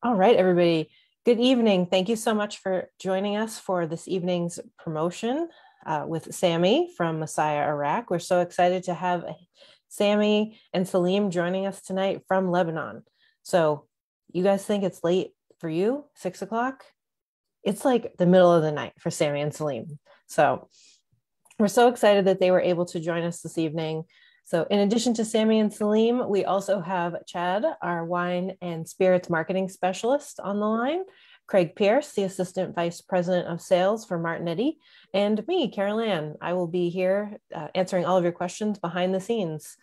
All right, everybody. Good evening. Thank you so much for joining us for this evening's promotion with Sami from Massaya Arak. We're so excited to have Sami and Salim joining us tonight from Lebanon. So you guys think it's late for you, 6 o'clock? It's like the middle of the night for Sami and Salim. So we're so excited that they were able to join us this evening. So in addition to Sami and Salim, we also have Chad, our wine and spirits marketing specialist on the line, Craig Pierce, the Assistant Vice President of Sales for Martinetti, and me, Carol Ann. I will be here answering all of your questions behind the scenes.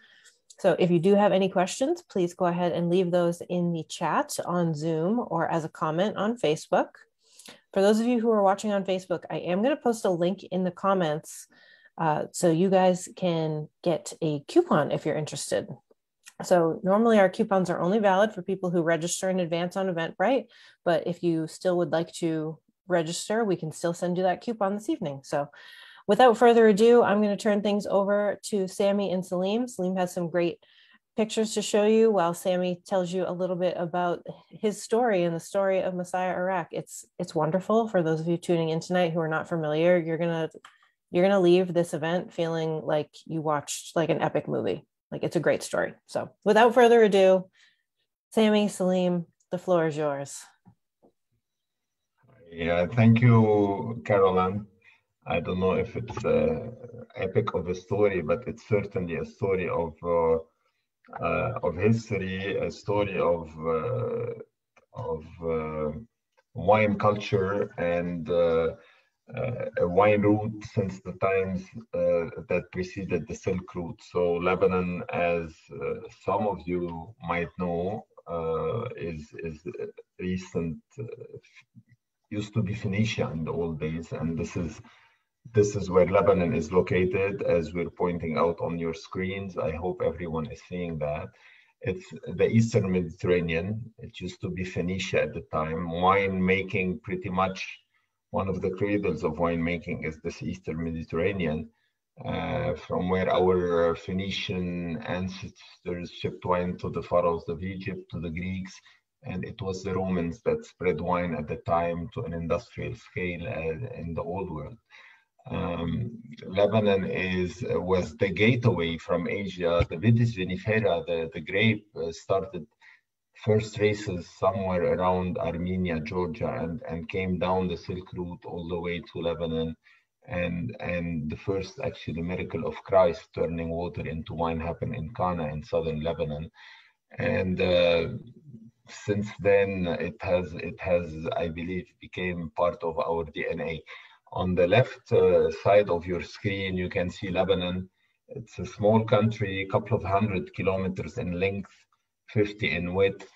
So if you do have any questions, please go ahead and leave those in the chat on Zoom or as a comment on Facebook. For those of you who are watching on Facebook, I am going to post a link in the comments so you guys can get a coupon if you're interested. So normally our coupons are only valid for people who register in advance on Eventbrite, but if you still would like to register, we can still send you that coupon this evening. So without further ado, I'm going to turn things over to Sami and Salim. Salim has some great pictures to show you while Sami tells you a little bit about his story and the story of Massaya Arak. It's wonderful. For those of you tuning in tonight who are not familiar, you're gonna leave this event feeling like you watched like an epic movie. Like it's a great story. So without further ado, Sami, Salim, the floor is yours. Yeah, thank you, Caroline. I don't know if it's epic of a story, but it's certainly a story of history, a story of wine culture and a wine route since the times that preceded the Silk Route. So Lebanon, as some of you might know, is recent. Used to be Phoenicia in the old days, and this is where Lebanon is located, as we're pointing out on your screens. I hope everyone is seeing that. It's the Eastern Mediterranean. It used to be Phoenicia at the time. Wine making, pretty much one of the cradles of winemaking is this Eastern Mediterranean, from where our Phoenician ancestors shipped wine to the pharaohs of Egypt, to the Greeks, and it was the Romans that spread wine at the time to an industrial scale in the old world. Lebanon was the gateway from Asia. The Vitis vinifera, the grape, started first races somewhere around Armenia, Georgia, and came down the Silk Route all the way to Lebanon. And the first actually miracle of Christ turning water into wine happened in Cana in southern Lebanon. And since then, it has, I believe, became part of our DNA. On the left side of your screen, you can see Lebanon. It's a small country, a couple of 100 kilometers in length, 50 in width.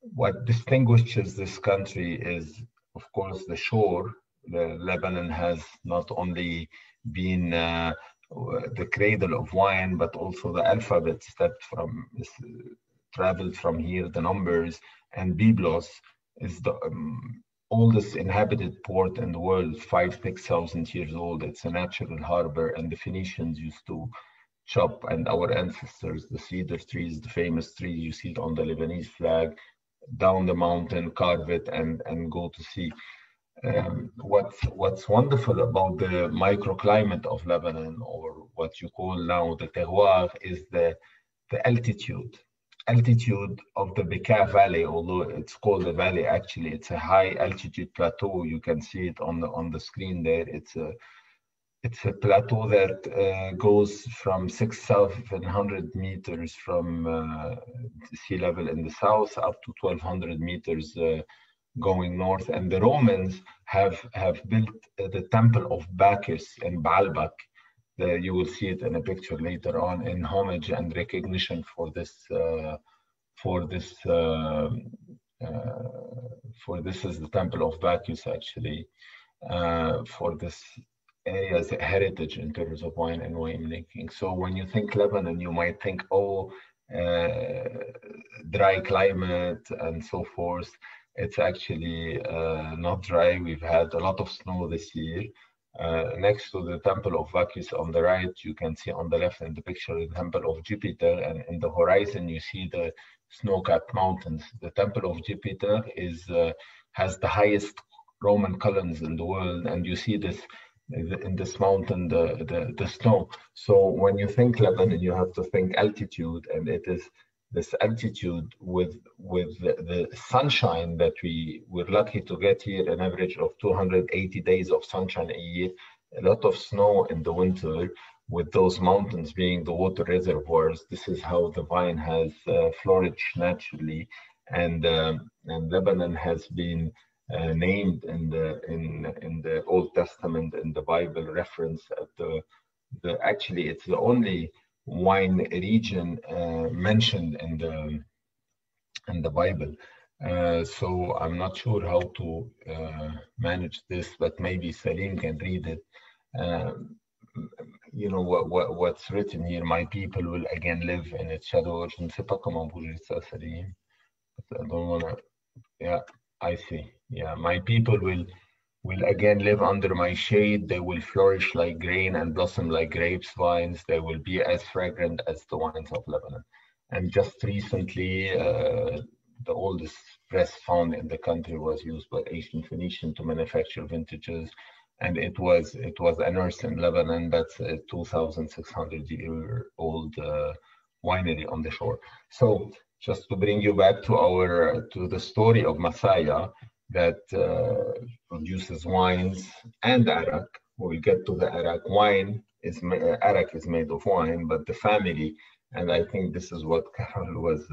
What distinguishes this country is, of course, the shore. Lebanon has not only been the cradle of wine, but also the alphabet that traveled from here, the numbers, and Byblos is the oldest inhabited port in the world, 6,000 years old. It's a natural harbor, and the Phoenicians used to chop, and our ancestors, the cedar trees, the famous trees you see on the Lebanese flag, down the mountain, carve it, and go to sea. What's wonderful about the microclimate of Lebanon, or what you call now the terroir, is the altitude of the Bekaa Valley. Although it's called a valley, actually it's a high altitude plateau. You can see it on the screen there. It's a plateau that goes from 6,700 meters from sea level in the south up to 1,200 meters going north. And the Romans have built the temple of Bacchus in Baalbek. You will see it in a picture later on, in homage and recognition for this is the temple of Bacchus, actually, for this area's heritage in terms of wine and winemaking. So when you think Lebanon, you might think, dry climate and so forth. It's actually not dry. We've had a lot of snow this year. Next to the temple of Bacchus on the right, you can see on the left in the picture the temple of Jupiter, and in the horizon you see the snow-capped mountains. The temple of Jupiter has the highest Roman columns in the world, and you see this in this mountain, the snow. So when you think Lebanon, you have to think altitude, and it is this altitude with the sunshine that we're lucky to get here, an average of 280 days of sunshine a year, a lot of snow in the winter, with those mountains being the water reservoirs. This is how the vine has flourished naturally, and Lebanon has been named in the Old Testament, in the Bible reference at actually it's the only wine region mentioned in the Bible. So I'm not sure how to manage this, but maybe Salim can read it. You know what's written here. My people will again live in its shadow. Je ne sais pas comment bouger ça, Salim. I don't wanna. Yeah, I see. Yeah, my people will again live under my shade. They will flourish like grain and blossom like grapes vines. They will be as fragrant as the wines of Lebanon. And just recently, the oldest press found in the country was used by ancient Phoenician to manufacture vintages, and it was unearthed in Lebanon. That's a 2,600-year-old winery on the shore. So just to bring you back to the story of Massaya, that produces wines and arak. We'll get to the arak. Arak is made of wine, but the family, and I think this is what Carol was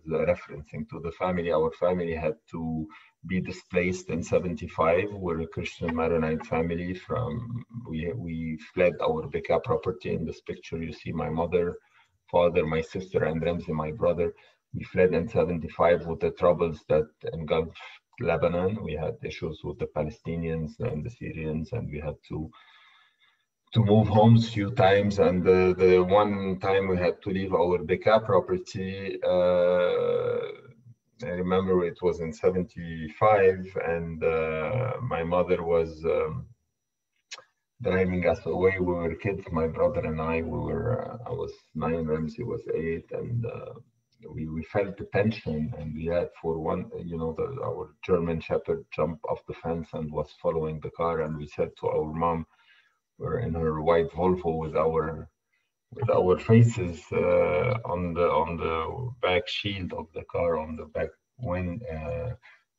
referencing to, the family. Our family had to be displaced in 75. We're a Christian Maronite family. We fled our Beka property. In this picture, you see my mother, father, my sister, and Ramsey, my brother. We fled in 75 with the troubles that engulfed Lebanon. We had issues with the Palestinians and the Syrians, and we had to move homes a few times. And the one time we had to leave our Beka property, I remember it was in 75, and my mother was driving us away. We were kids, my brother and I. I was 9, Ramsey was 8, and we felt the tension, and we had for one, our German Shepherd jumped off the fence and was following the car, and we said to our mom, we're in her white Volvo with our faces on the back shield of the car, on the back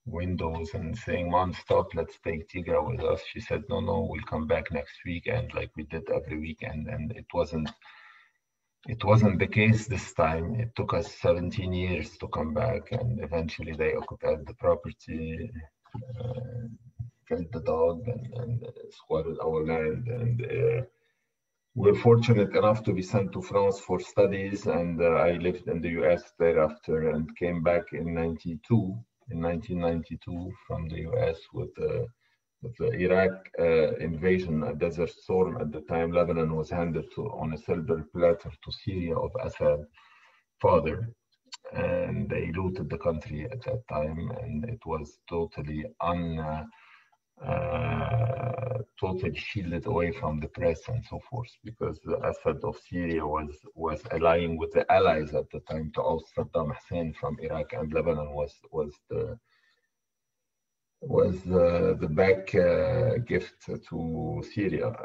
windows, and saying, "Mom, stop, let's take Tigra with us." She said, no, we'll come back next weekend, like we did every weekend. And it wasn't the case this time. It took us 17 years to come back, and eventually they occupied the property, killed the dog, and squatted our land. And we're fortunate enough to be sent to France for studies, and I lived in the US thereafter and came back in 1992 from the US with the Iraq invasion, a desert storm at the time. Lebanon was handed on a silver platter to Syria of Assad father, and they looted the country at that time, and it was totally totally shielded away from the press and so forth, because the Assad of Syria was allying with the allies at the time to oust Saddam Hussein from Iraq, and Lebanon was the back gift to Syria.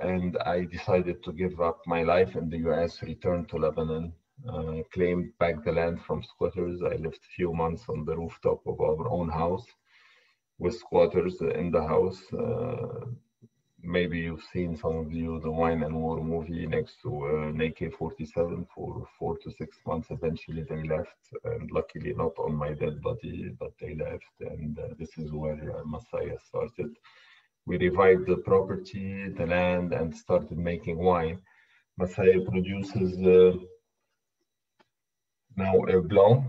And I decided to give up my life in the US, return to Lebanon, claimed back the land from squatters. I lived a few months on the rooftop of our own house with squatters in the house. Maybe you've seen, some of you, the Wine and War movie next to an AK-47 for 4 to 6 months. Eventually they left, and luckily not on my dead body, but they left. And this is where Massaya started. We revived the property, the land, and started making wine. Massaya produces now a blanc,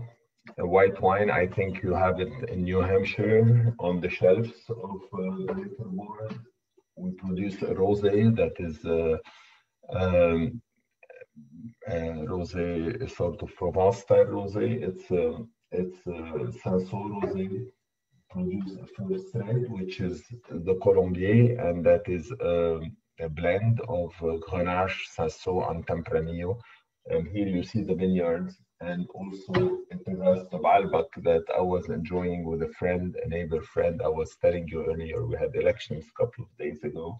a white wine. I think you have it in New Hampshire on the shelves of the liquor board. We produce a rosé that is rosé, a sort of Provence style rosé. It's Cinsault rosé. produce a first red, which is the Colombier, and that is a blend of Grenache, Cinsault, and Tempranillo. And here you see the vineyards, and also a terrace of Albac that I was enjoying with a friend, a neighbor friend. I was telling you earlier, we had elections a couple of days ago.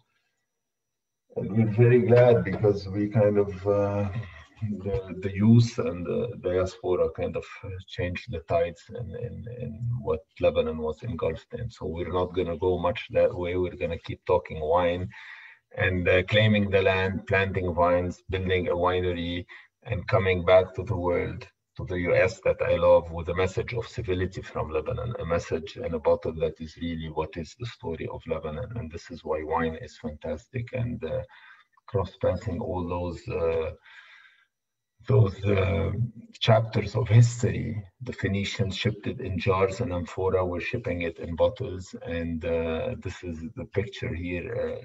And we're very glad because we kind of, the youth and the diaspora kind of changed the tides in what Lebanon was engulfed in. So we're not going to go much that way. We're going to keep talking wine and claiming the land, planting vines, building a winery, and coming back to the world, to the US that I love, with a message of civility from Lebanon, a message and a bottle that is really what is the story of Lebanon. And this is why wine is fantastic. And cross-passing all those chapters of history. The Phoenicians shipped it in jars and amphora, we're shipping it in bottles. And this is the picture here.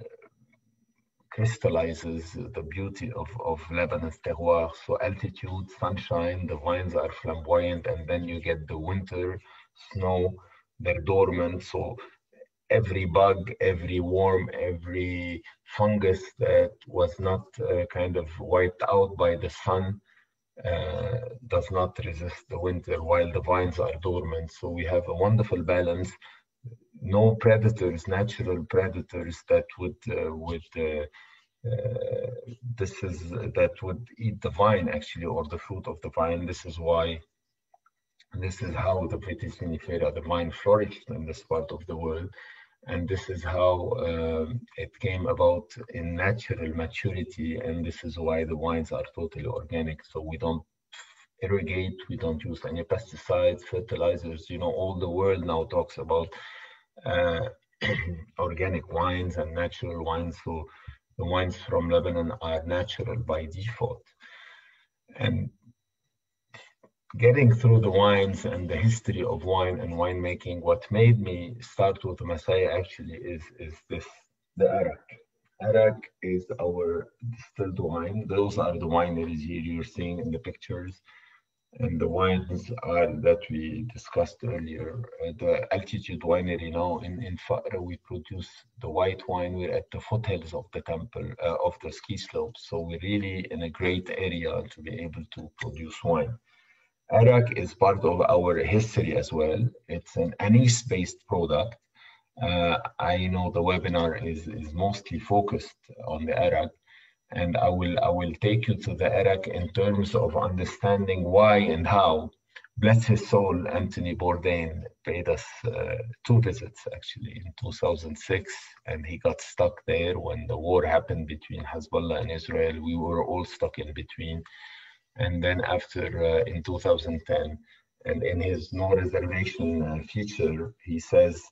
Crystallizes the beauty of Lebanon's terroir. So altitude, sunshine, the vines are flamboyant, and then you get the winter, snow, they're dormant. So every bug, every worm, every fungus that was not kind of wiped out by the sun does not resist the winter while the vines are dormant. So we have a wonderful balance. No predators, natural predators that would that would eat the vine actually, or the fruit of the vine. This is how the Vitis vinifera, the vine, flourished in this part of the world, and this is how it came about in natural maturity. And this is why the wines are totally organic. So we don't irrigate, we don't use any pesticides, fertilizers. You know, all the world now talks about organic wines and natural wines. So the wines from Lebanon are natural by default. And getting through the wines and the history of wine and winemaking, what made me start with Massaya actually is this, the Arak. Arak is our distilled wine. Those are the wineries here you're seeing in the pictures. And the wines are that we discussed earlier. The Altitude Winery now in Fara, we produce the white wine. We're at the foothills of the temple, of the ski slopes. So we're really in a great area to be able to produce wine. Arak is part of our history as well. It's an anise-based product. I know the webinar is mostly focused on the Arak. And I will take you to the Arak in terms of understanding why and how. Bless his soul, Anthony Bourdain paid us 2 visits actually in 2006, and he got stuck there when the war happened between Hezbollah and Israel. We were all stuck in between. And then after in 2010, and in his no reservation feature, he says,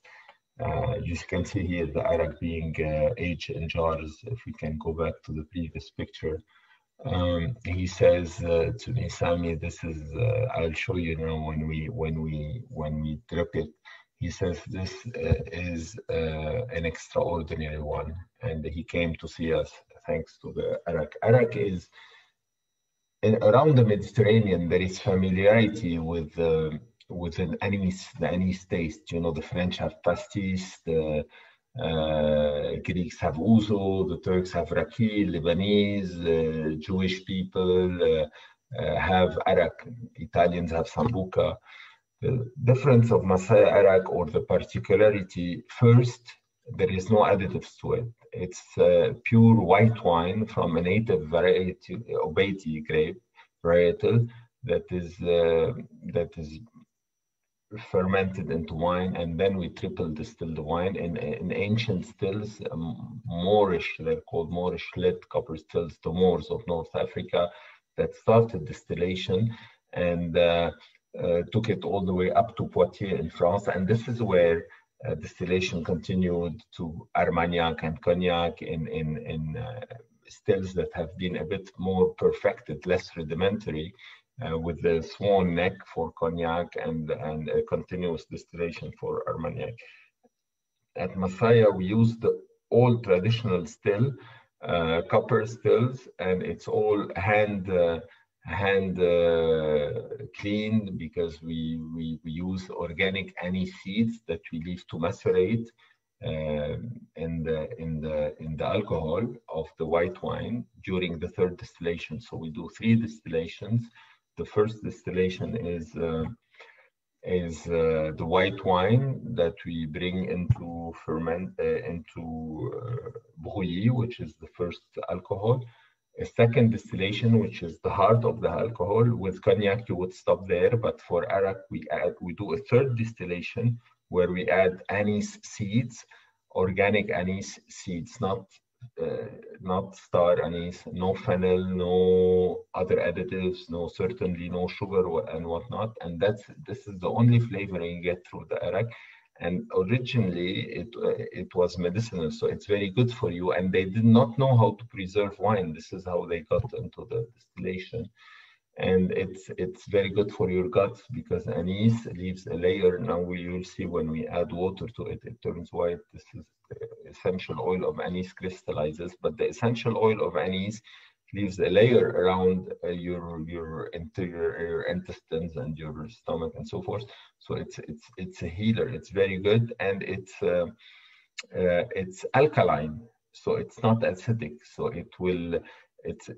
you can see here the Arak being aged in jars. If we can go back to the previous picture, he says to me, Sami, this is I'll show you now when we drip it. He says this is an extraordinary one, and he came to see us thanks to the Arak. Arak is around the Mediterranean. There is familiarity with an anise, the anise taste. You know, the French have pastis, the Greeks have ouzo, the Turks have raki, Lebanese, Jewish people have arak, Italians have sambuca. The difference of Massaya Arak, or the particularity, first, there is no additives to it. It's pure white wine from a native variety, Obeiti grape varietal that is fermented into wine, and then we triple distill the wine in ancient stills, Moorish, they're called Moorish lit copper stills, the Moors of North Africa that started distillation and took it all the way up to Poitiers in France. And this is where distillation continued to Armagnac and Cognac in stills that have been a bit more perfected, less rudimentary, with the swan neck for Cognac and a continuous distillation for Armagnac. At Massaya, we use the old traditional still, copper stills, and it's all hand cleaned because we use organic anise seeds that we leave to macerate in the alcohol of the white wine during the third distillation. So we do 3 distillations. The first distillation is the white wine that we bring into brouillis, which is the first alcohol. A second distillation, which is the heart of the alcohol. With cognac, you would stop there, but for Arak, we do a third distillation where we add anise seeds, organic anise seeds, not star anise, no fennel, no other additives, certainly no sugar and whatnot. And this is the only flavoring you get through the Arak. And originally it was medicinal, so it's very good for you. And they did not know how to preserve wine. This is how they got into the distillation. And it's very good for your guts because anise leaves a layer. Now you'll see when we add water to it, it turns white. This is the essential oil of anise crystallizes, but the essential oil of anise leaves a layer around your interior, your intestines and your stomach and so forth. So it's a healer. It's very good, and it's alkaline, so it's not acidic. So it's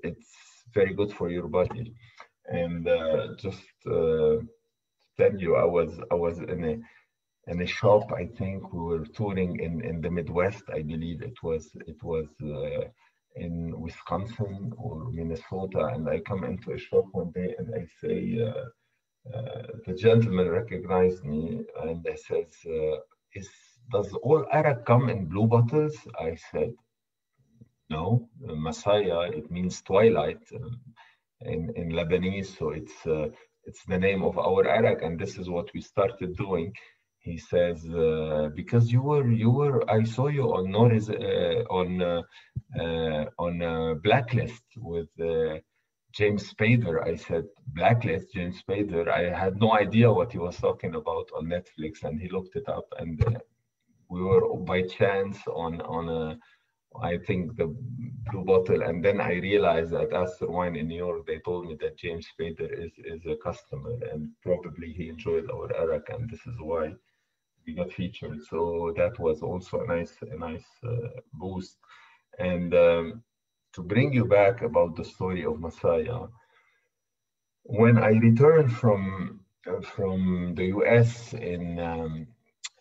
very good for your body. And just tell you, I was in a shop. I think we were touring in the Midwest. I believe it was in Wisconsin or Minnesota, and I come into a shop one day and I say, the gentleman recognized me and he says, does all Arak come in blue bottles? I said, no, Massaya, it means twilight in Lebanese, so it's the name of our Arak, and this is what we started doing. He says, because I saw you on Blacklist with James Spader. I said, Blacklist, James Spader. I had no idea what he was talking about on Netflix, and he looked it up, and we were by chance on I think the blue bottle, and then I realized that Astor Wine in New York, they told me that James Spader is a customer, and probably he enjoyed our Arak, and this is why we got featured. So that was also a nice boost. And to bring you back about the story of Massaya, when I returned from the US in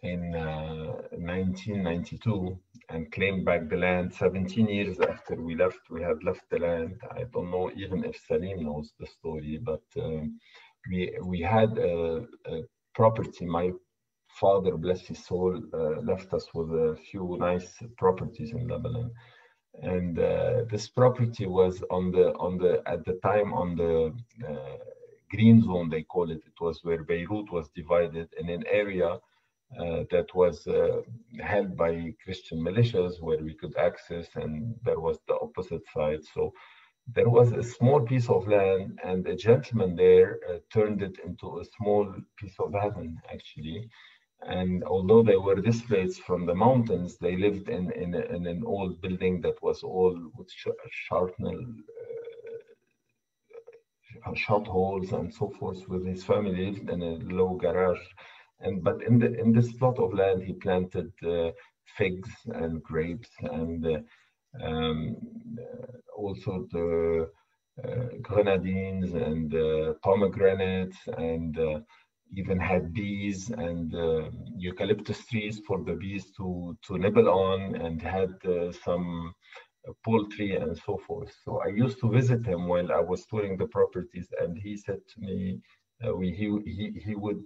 1992 and claimed back the land, 17 years after we had left the land. I don't know even if Salim knows the story, but we had a property. My father, bless his soul, left us with a few nice properties in Lebanon, and this property was at the time on the green zone, they call it. It was where Beirut was divided in an area that was held by Christian militias, where we could access, and there was the opposite side. So there was a small piece of land, and a gentleman there turned it into a small piece of heaven, actually. And although they were displaced from the mountains, they lived in an old building that was all with sharpened shot holes and so forth. With his family, lived in a low garage. But in this plot of land, he planted figs and grapes, and also the grenadines and pomegranates, and even had bees and eucalyptus trees for the bees to nibble on, and had some poultry and so forth. So I used to visit him while I was touring the properties, and he said to me, he would.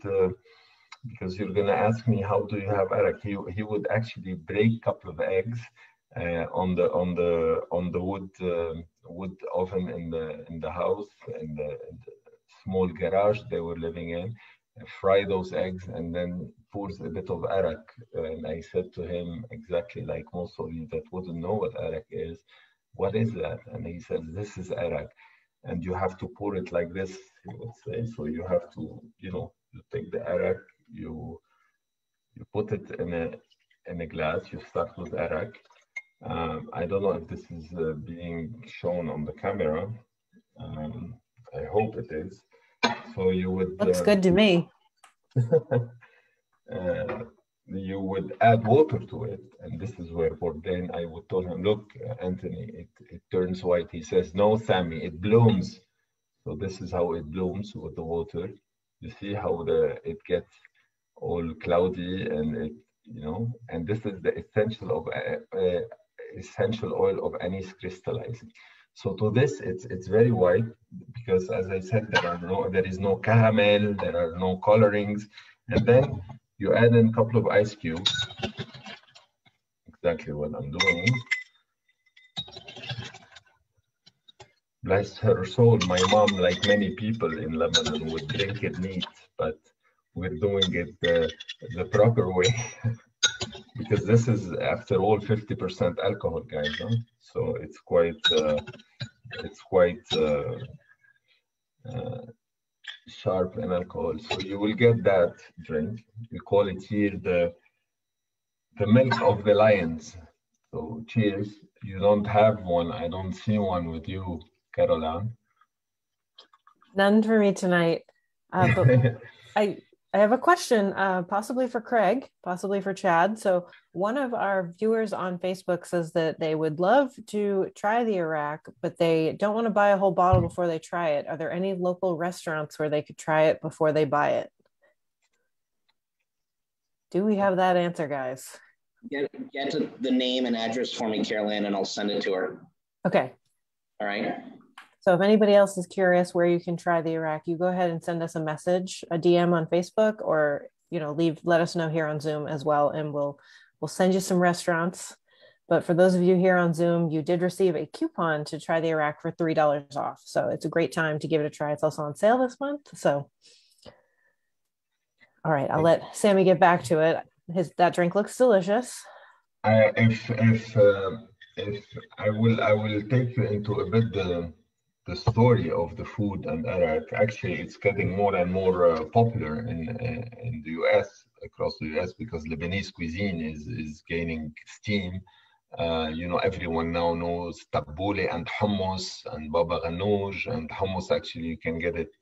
Because you're going to ask me, how do you have Arak? He would actually break a couple of eggs on the wood oven in the house, in the small garage they were living in, fry those eggs, and then pours a bit of Arak. And I said to him, exactly like most of you that wouldn't know what Arak is, what is that? And he said, this is Arak, and you have to pour it like this, he would say. So you have to, you take the Arak, you put it in a glass. You start with Arak. I don't know if this is being shown on the camera. I hope it is. So you would Looks good to me. you would add water to it, and this is where Bourdain, I would tell him, look, Anthony, it turns white. He says, no, Sammy, it blooms. So this is how it blooms with the water. You see how it gets all cloudy, and and this is the essential oil of anise crystallizing. So to this, it's very white because, as I said, there is no caramel, there are no colorings, and then you add in a couple of ice cubes. Exactly what I'm doing. Bless her soul, my mom, like many people in Lebanon, would drink it neat, but we're doing it the proper way. Because this is, after all, 50% alcohol, guys. Huh? So it's quite sharp in alcohol. So you will get that drink. We call it here the milk of the lions. So cheers. You don't have one. I don't see one with you, Caroline. None for me tonight. But I have a question, possibly for Craig, possibly for Chad. So one of our viewers on Facebook says that they would love to try the Arak, but they don't want to buy a whole bottle before they try it. Are there any local restaurants where they could try it before they buy it? Do we have that answer, guys? Get the name and address for me, Caroline, and I'll send it to her. Okay. All right. So if anybody else is curious where you can try the Arak, you go ahead and send us a message, a DM on Facebook, or let us know here on Zoom as well, and we'll send you some restaurants. But for those of you here on Zoom, you did receive a coupon to try the Arak for $3 off. So it's a great time to give it a try. It's also on sale this month. So, all right, I'll let Sammy get back to it. That drink looks delicious. If I will take you into a bit the story of the food and Arak. Actually, it's getting more and more popular in the US, across the US, because Lebanese cuisine is gaining steam. Everyone now knows tabbouleh and hummus and baba ghanoush, and hummus, actually you can get it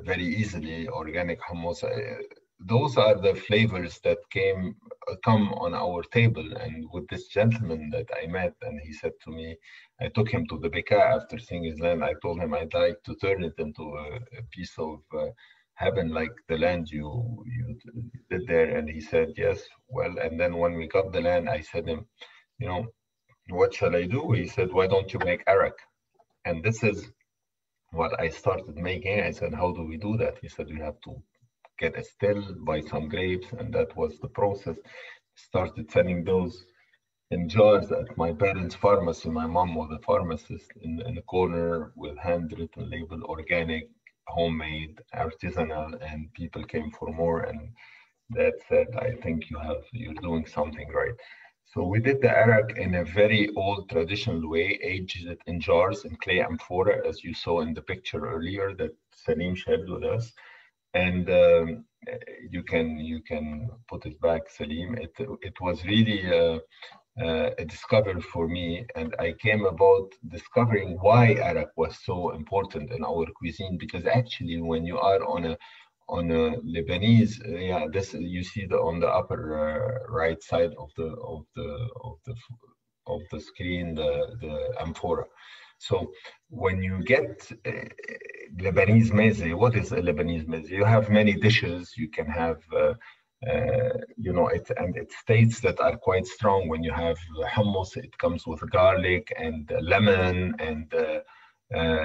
very easily, organic hummus. Those are the flavors that come on our table. And with this gentleman that I met, and he said to me, I took him to the Beka after seeing his land. I told him I'd like to turn it into a piece of heaven, like the land you did there. And he said, yes. Well, and then when we got the land, I said him, what shall I do? He said, why don't you make Arak? And this is what I started making. I said, how do we do that? He said, we have to get a still, buy some grapes, and that was the process. Started selling those in jars at my parents' pharmacy. My mom was a pharmacist in a corner with handwritten label, organic, homemade, artisanal, and people came for more. And that said, I think you're doing something right. So we did the Arak in a very old traditional way, aged it in jars in clay amphora, as you saw in the picture earlier that Salim shared with us. And you can put it back, Salim. It was really a discovery for me, and I came about discovering why Arak was so important in our cuisine. Because actually, when you are on a Lebanese, this you see on the upper right side of the screen, the amphora. So when you get Lebanese meze, what is a Lebanese meze? You have many dishes. You can have, it states that are quite strong. When you have hummus, it comes with garlic and lemon, and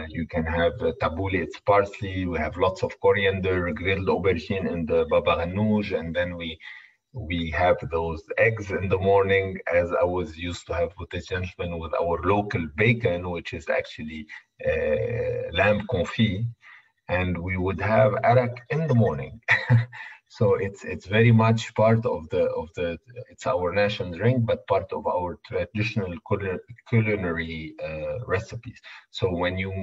you can have tabbouleh, it's parsley. We have lots of coriander, grilled aubergine, and the baba ghanoush, and then we have those eggs in the morning, as I was used to have with the gentleman, with our local bacon, which is actually lamb confit, and we would have Arak in the morning. So it's very much part of it's our national drink, but part of our traditional culinary recipes. So when you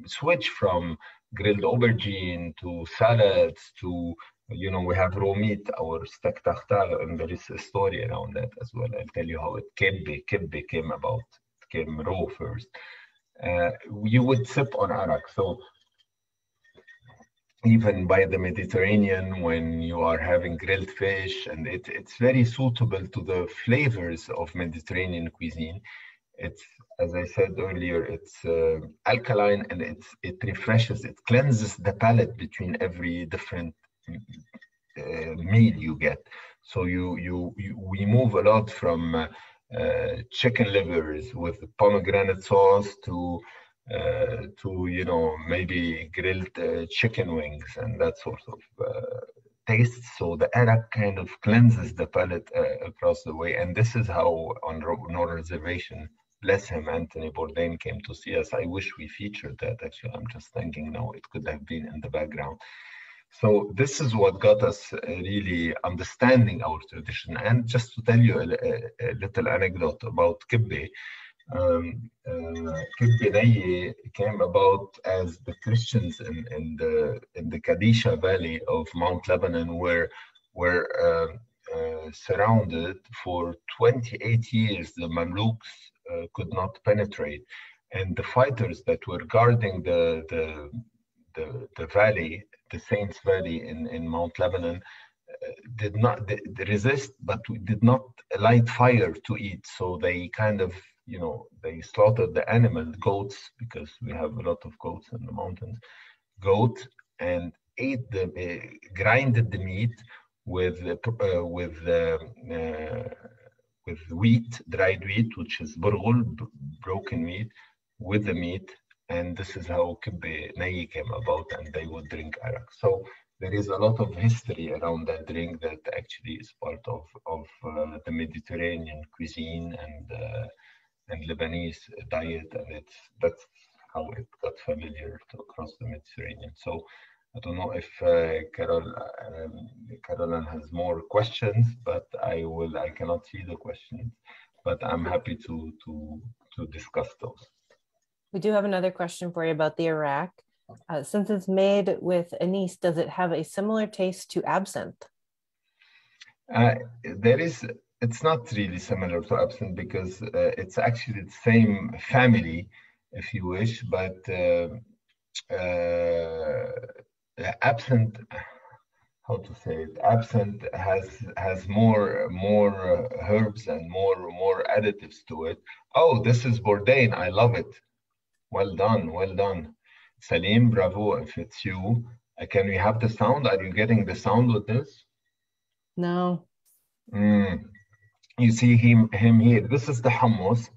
switch from grilled aubergine to salads to we have raw meat, our steak tartare, and there is a story around that as well. I'll tell you how kibbeh came about. It came raw first. You would sip on Arak. So even by the Mediterranean when you are having grilled fish, and it's very suitable to the flavors of Mediterranean cuisine. It's, as I said earlier, it's alkaline, and it refreshes, it cleanses the palate between every different meal you get. So we move a lot from chicken livers with pomegranate sauce to maybe grilled chicken wings and that sort of taste. So the arak kind of cleanses the palate across the way, and this is how on no reservation, bless him, Anthony Bourdain came to see us. I wish we featured that. Actually, I'm just thinking, no, it could have been in the background. So this is what got us really understanding our tradition. And just to tell you a little anecdote about kibbe. Kibbe Neye came about as the Christians in the Kadisha Valley of Mount Lebanon were surrounded for 28 years. The Mamluks could not penetrate, and the fighters that were guarding the valley, the Saints Valley in Mount Lebanon, did not resist, but did not light fire to eat. So they kind of, they slaughtered the animal, goats, because we have a lot of goats in the mountains, goat, and ate grinded the meat with wheat, dried wheat, which is burghul, broken meat, with the meat. And this is how kibbe nayi came about, and they would drink arak. So there is a lot of history around that drink that actually is part of the Mediterranean cuisine and Lebanese diet, and that's how it got familiar across the Mediterranean. So I don't know if Caroline has more questions, but I cannot see the questions, but I'm happy to discuss those. We do have another question for you about the arak. Since it's made with anise, does it have a similar taste to absinthe? It's not really similar to absinthe because it's actually the same family, if you wish, but absinthe, how to say it? Absinthe has more herbs and more additives to it. Oh, this is Bourdain. I love it. Well done, well done. Salim, bravo, if it's you. Can we have the sound? Are you getting the sound with this? No. You see him here. This is the hummus.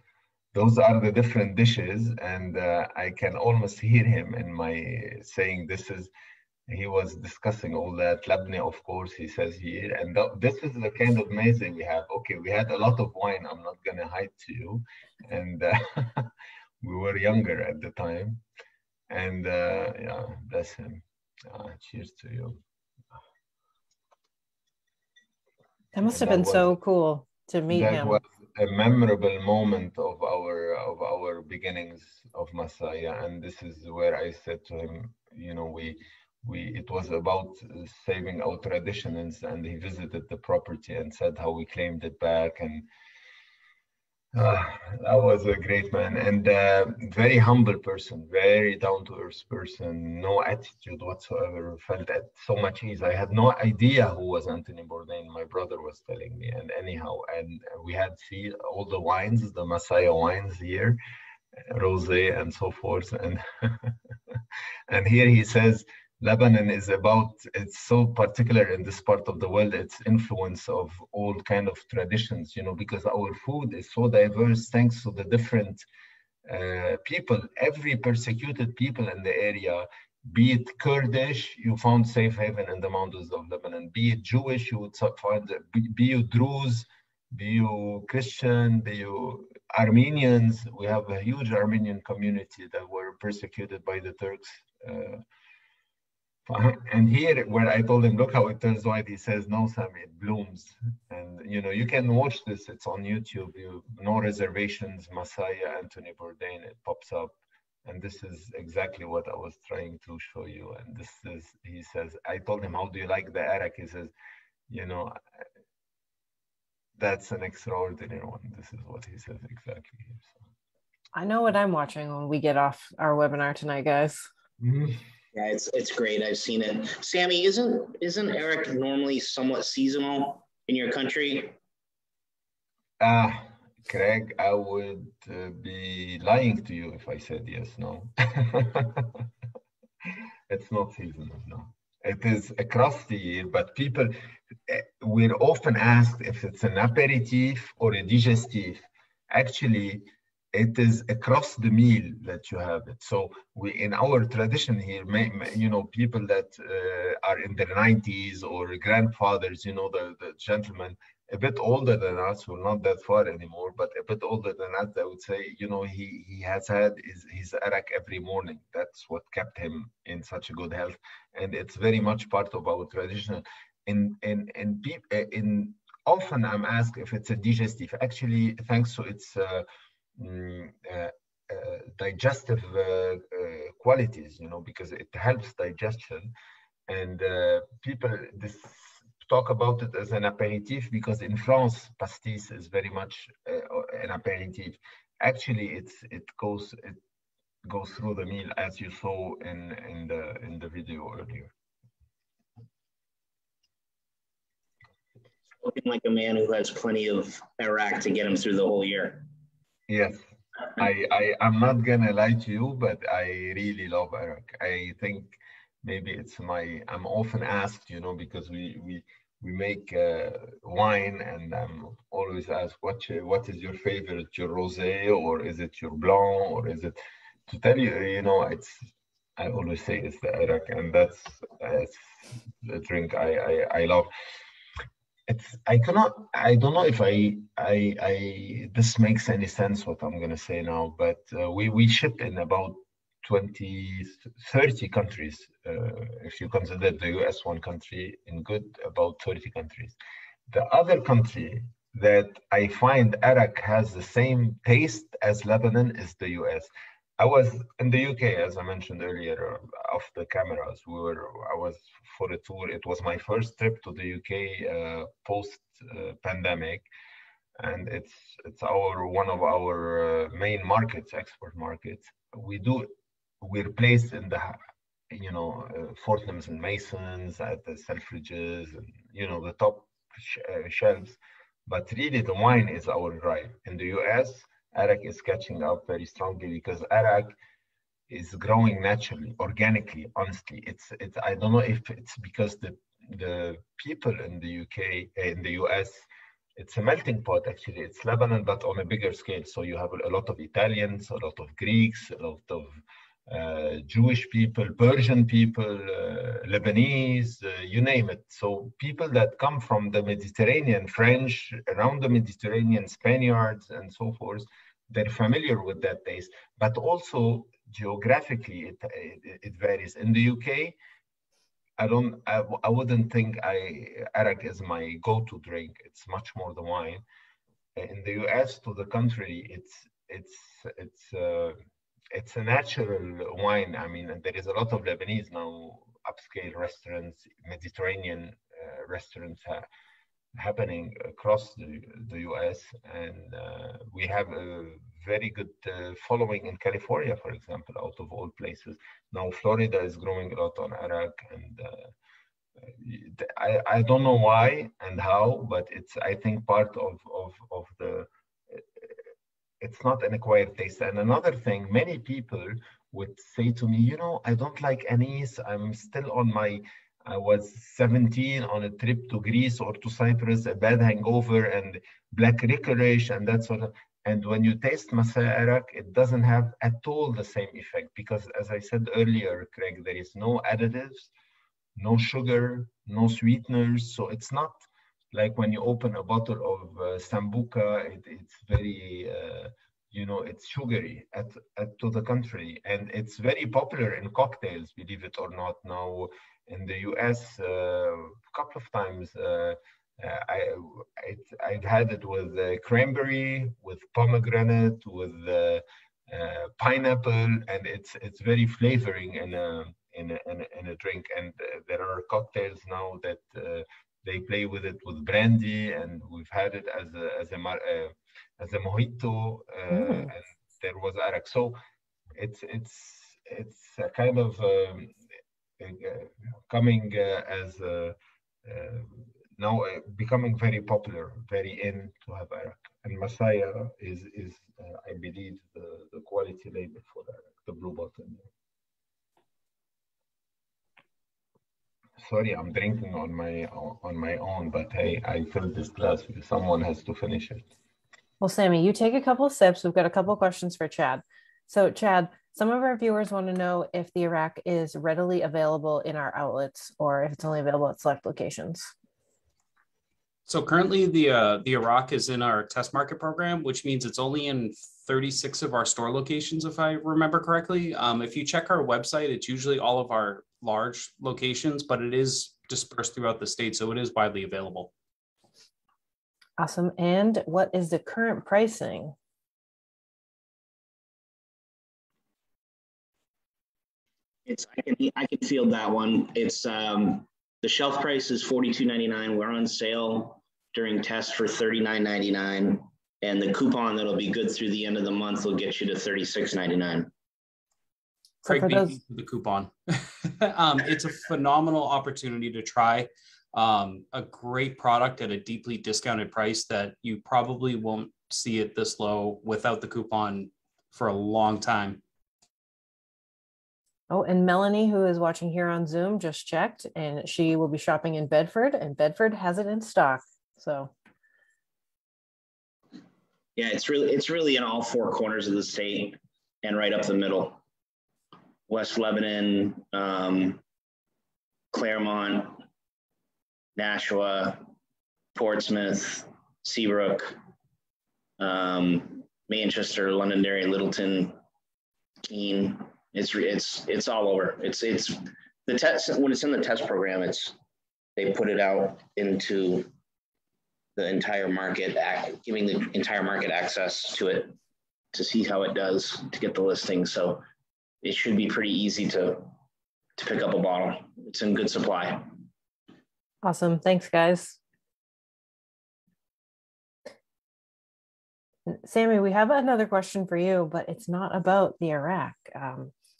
Those are the different dishes, and I can almost hear him in my saying he was discussing all that. Labne, of course, he says here. And this is the kind of meze we have. Okay, we had a lot of wine. I'm not going to hide to you. And we were younger at the time. And yeah, bless him. Cheers to you. That must have been so cool to meet him. That was a memorable moment of our beginnings of Massaya. And this is where I said to him, it was about saving our traditions, and he visited the property and said how we claimed it back. And that was a great man, and very humble person, very down-to-earth person, no attitude whatsoever, felt at so much ease. I had no idea who was Anthony Bourdain. My brother was telling me, and anyhow, and we had seen all the wines, the Massaya wines here, rosé and so forth, and and here he says, Lebanon is it's so particular in this part of the world, its influence of all kind of traditions, because our food is so diverse thanks to the different people, every persecuted people in the area, be it Kurdish, you found safe haven in the mountains of Lebanon, be it Jewish, you would find, be you Druze, be you Christian, be you Armenians. We have a huge Armenian community that were persecuted by the Turks. And here, where I told him, look how it turns white, he says, no, Sami, it blooms. And, you can watch this. It's on YouTube. No reservations, Massaya, Anthony Bourdain, it pops up. And this is exactly what I was trying to show you. And he says, I told him, how do you like the arak? He says, that's an extraordinary one. This is what he says exactly here. So. I know what I'm watching when we get off our webinar tonight, guys. Mm-hmm. Yeah, it's great. I've seen it. Sami, isn't Arak normally somewhat seasonal in your country? Craig, I would be lying to you if I said yes, no. It's not seasonal, no. It is across the year, but people, we're often asked if it's an aperitif or a digestif. Actually, it is across the meal that you have it. So we, in our tradition here, people that are in their 90s or grandfathers, the gentlemen a bit older than us, we're not that far anymore, but a bit older than us, I would say, he has had his arak every morning. That's what kept him in such a good health. And it's very much part of our tradition. In often I'm asked if it's a digestive. Actually, thanks to its mm, uh, digestive qualities, because it helps digestion. And people talk about it as an aperitif because in France, pastis is very much an aperitif. Actually, it goes through the meal as you saw in the video earlier. Looking like a man who has plenty of Arak to get him through the whole year. Yes, I'm not gonna lie to you, but I really love Arak. I think maybe I'm often asked, because we make wine, and I'm always asked what is your favorite, your rosé, or is it your blanc, or is it, to tell you, I always say it's the Arak, and that's the drink I love. I don't know if this makes any sense what I'm gonna say now, but we ship in about 20, 30 countries. If you consider the US one country, in good about 30 countries. The other country that I find Arak has the same taste as Lebanon is the US. I was in the UK, as I mentioned earlier, off the cameras. I was for a tour. It was my first trip to the UK post pandemic, and it's one of our main markets, export markets. We're placed in the Fortnums and Masons, at the Selfridges, and the top shelves. But really, the wine is our drive. In the US, Arak is catching up very strongly because Arak is growing naturally, organically. Honestly, it's. I don't know if it's because the people in the UK, in the US, it's a melting pot. Actually, it's Lebanon, but on a bigger scale. So you have a lot of Italians, a lot of Greeks, a lot of Jewish people, Persian people, Lebanese, you name it. So people that come from the Mediterranean, French, around the Mediterranean, Spaniards, and so forth, they're familiar with that taste. But also geographically, it varies. In the UK, I wouldn't think Arak is my go-to drink. It's much more the wine. In the US, to the contrary, it's a natural wine. I mean, and there is a lot of Lebanese now, upscale restaurants, Mediterranean restaurants happening across the US. And we have a very good following in California, for example, out of all places. Now, Florida is growing a lot on Arak, and I don't know why and how, but it's, I think, part of the, it's not an acquired taste. And another thing, many people would say to me, I don't like anise. I was 17 on a trip to Greece or to Cyprus, a bad hangover and black licorice and that sort of. And when you taste Massaya Arak, it doesn't have at all the same effect because, as I said earlier, Craig, there is no additives, no sugar, no sweeteners. So it's not like when you open a bottle of Sambuca, it's very, it's sugary to the contrary. And it's very popular in cocktails, believe it or not. Now, in the US, a couple of times, I've had it with cranberry, with pomegranate, with pineapple, and it's very flavoring in a drink. And there are cocktails now that they play with it with brandy, and we've had it as a mojito, and there was arak. So it's a kind of coming as now becoming very popular, very in to have Arak. And Massaya is I believe, the quality label for Arak, the blue bottle. Sorry, I'm drinking on my own, but hey, I filled this glass because someone has to finish it. Well, Sami, you take a couple of sips. We've got a couple of questions for Chad. So, Chad, some of our viewers want to know if the Arak is readily available in our outlets or if it's only available at select locations. So currently the Arak is in our test market program, which means it's only in 36 of our store locations, if I remember correctly. If you check our website, it's usually all of our large locations, but it is dispersed throughout the state, so it is widely available. Awesome. And what is the current pricing? I can field that one. It's the shelf price is $42.99. We're on sale during test for $39.99, and the coupon that'll be good through the end of the month will get you to $36.99. Craig, thank you for the coupon. It's a phenomenal opportunity to try a great product at a deeply discounted price that you probably won't see it this low without the coupon for a long time. Oh, and Melanie, who is watching here on Zoom, just checked, and she will be shopping in Bedford, and Bedford has it in stock. So, yeah, it's really in all four corners of the state and right up the middle. West Lebanon, Claremont, Nashua, Portsmouth, Seabrook, Manchester, Londonderry, Littleton, Keene. It's all over. It's the test. When it's in the test program, they put it out into the entire market, giving the entire market access to it to see how it does, to get the listing. So it should be pretty easy to pick up a bottle. It's in good supply. Awesome. Thanks, guys. Sami, we have another question for you, but it's not about the Arak.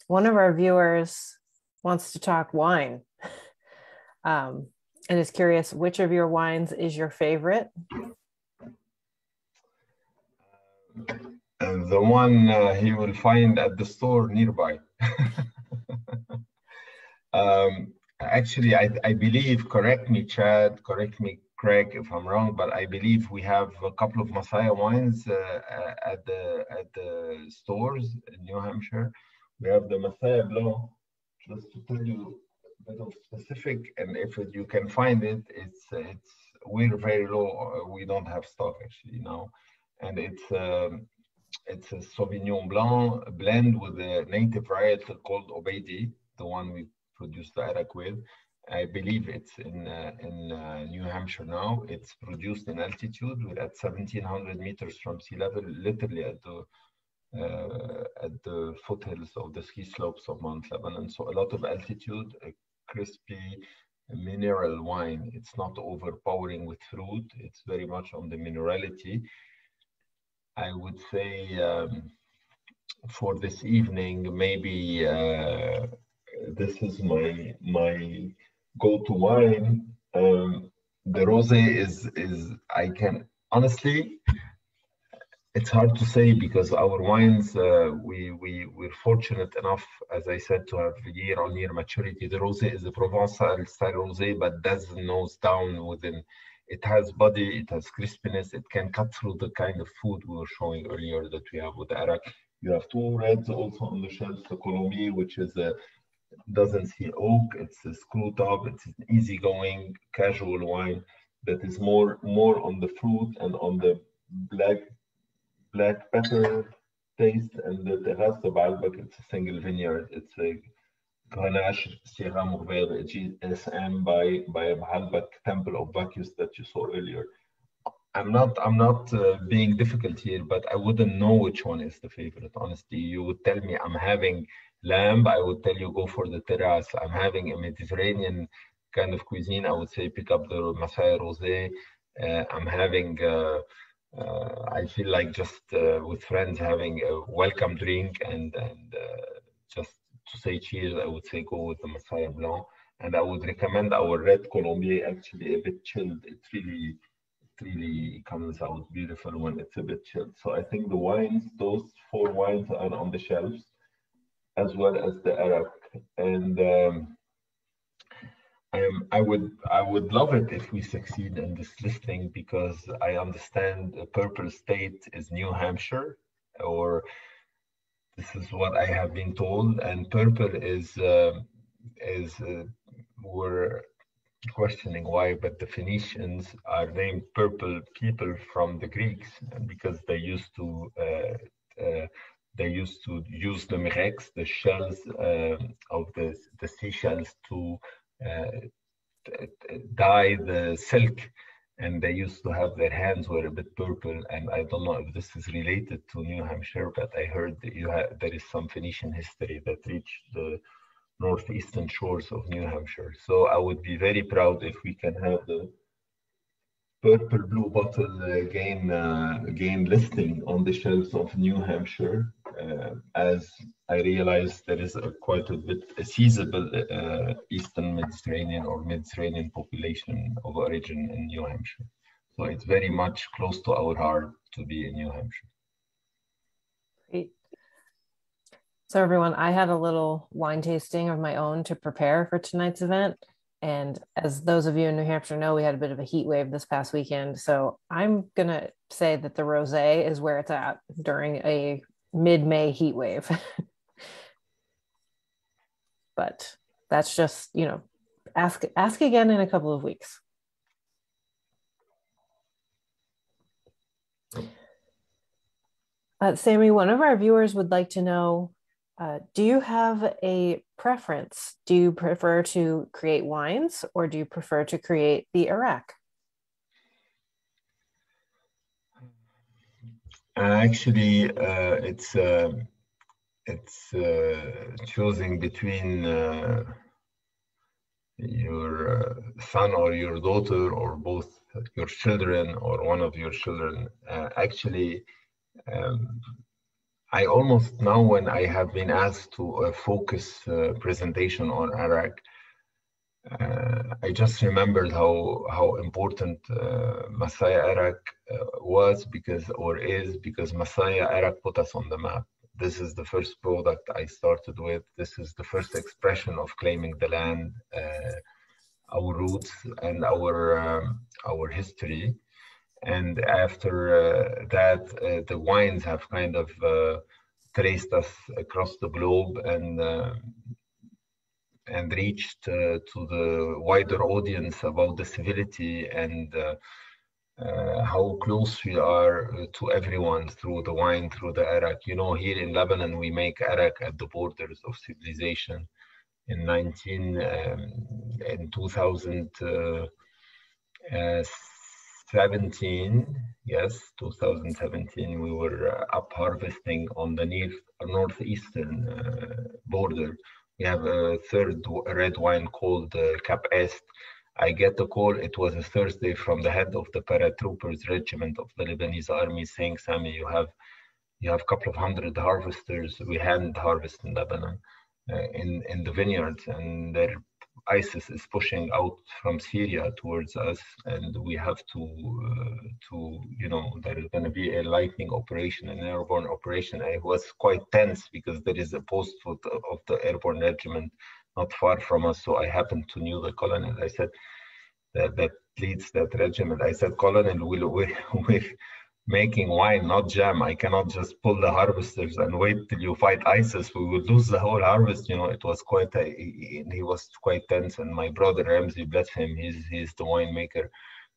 One of our viewers wants to talk wine and is curious which of your wines is your favorite. The one he will find at the store nearby. Actually, I believe, correct me, Chad, correct me, Craig, if I'm wrong, but I believe we have a couple of Massaya wines at the stores in New Hampshire. We have the Massaya Blanc, just to tell you a bit of specific, and if you can find it, we're very low. We don't have stock actually now, and it's a Sauvignon Blanc blend with a native varietal called Obeidi, the one we produced the Arak with. I believe it's in New Hampshire now. It's produced in altitude. We're at 1,700 meters from sea level, literally at the foothills of the ski slopes of Mount Lebanon. So a lot of altitude, a crispy mineral wine. It's not overpowering with fruit. It's very much on the minerality. I would say for this evening, maybe this is my go-to wine. The rosé is I can honestly, it's hard to say because our wines we're fortunate enough, as I said, to have year-on-year maturity. The rosé is a Provençal style rosé, but doesn't nose down within. It has body, it has crispiness, it can cut through the kind of food we were showing earlier that we have with the Arak. You have two reds also on the shelf, the Colombier, which is doesn't see oak, it's a screw top, it's an easygoing, casual wine that is more on the fruit and on the black pepper taste, and the Terrasse de Baalbek, it's a single vineyard, it's a Grenache Sierra Mourvèdre GSM by Baalbek Temple of Bacchus that you saw earlier. I'm not being difficult here, but I wouldn't know which one is the favorite. Honestly, you would tell me I'm having lamb, I would tell you go for the Terrasse. I'm having a Mediterranean kind of cuisine, I would say pick up the Massaya Rosé. I'm having I feel like just with friends having a welcome drink and just to say cheers, I would say go with the Massaya Blanc. And I would recommend our red Colombier, actually a bit chilled. It really comes out beautiful when it's a bit chilled. So I think the wines, those 4 wines are on the shelves, as well as the Arak. And I would love it if we succeed in this listing, because I understand the purple state is New Hampshire, or this is what I have been told, and purple is we're questioning why, but the Phoenicians are named purple people from the Greeks, and because they used to use the mirex, the shells of the seashells, to dye the silk, and they used to have their hands were a bit purple. And I don't know if this is related to New Hampshire, but I heard that there is some Phoenician history that reached the northeastern shores of New Hampshire. So I would be very proud if we can have the purple blue bottle gain listing on the shelves of New Hampshire, as I realize there is quite a sizable Eastern Mediterranean or Mediterranean population of origin in New Hampshire. So it's very much close to our heart to be in New Hampshire. Great. So everyone, I had a little wine tasting of my own to prepare for tonight's event. And as those of you in New Hampshire know, we had a bit of a heat wave this past weekend. So I'm going to say that the rosé is where it's at during a mid-May heat wave. But that's just, ask again in a couple of weeks. Sami, one of our viewers would like to know, do you have a preference? Do you prefer to create wines, or do you prefer to create the Arak? Actually, it's choosing between your son or your daughter, or both your children, or one of your children. I almost now, when I have been asked to focus presentation on Arak, I just remembered how important Massaya Arak was, because Massaya Arak put us on the map. This is the first product I started with. This is the first expression of claiming the land, our roots, and our history. And after that, the wines have kind of traced us across the globe, and reached to the wider audience about the civility and how close we are to everyone through the wine, through the Arak. Here in Lebanon, we make Arak at the borders of civilization. In 2017, we were up harvesting on the northeastern border. We have a third red wine called Cap Est. I get the call, it was a Thursday, from the head of the paratroopers regiment of the Lebanese army, saying, Sami, you have a couple of hundred harvesters. We hand harvest in Lebanon in the vineyards, and their ISIS is pushing out from Syria towards us, and we have to there is going to be a lightning operation, an airborne operation. And it was quite tense, because there is a post of the airborne regiment not far from us. So I happened to know the colonel. I said, that leads that regiment. I said, Colonel, we're making wine, not jam. I cannot just pull the harvesters and wait till you fight ISIS. We will lose the whole harvest. It was he was quite tense. And my brother Ramsey, bless him, he's the winemaker,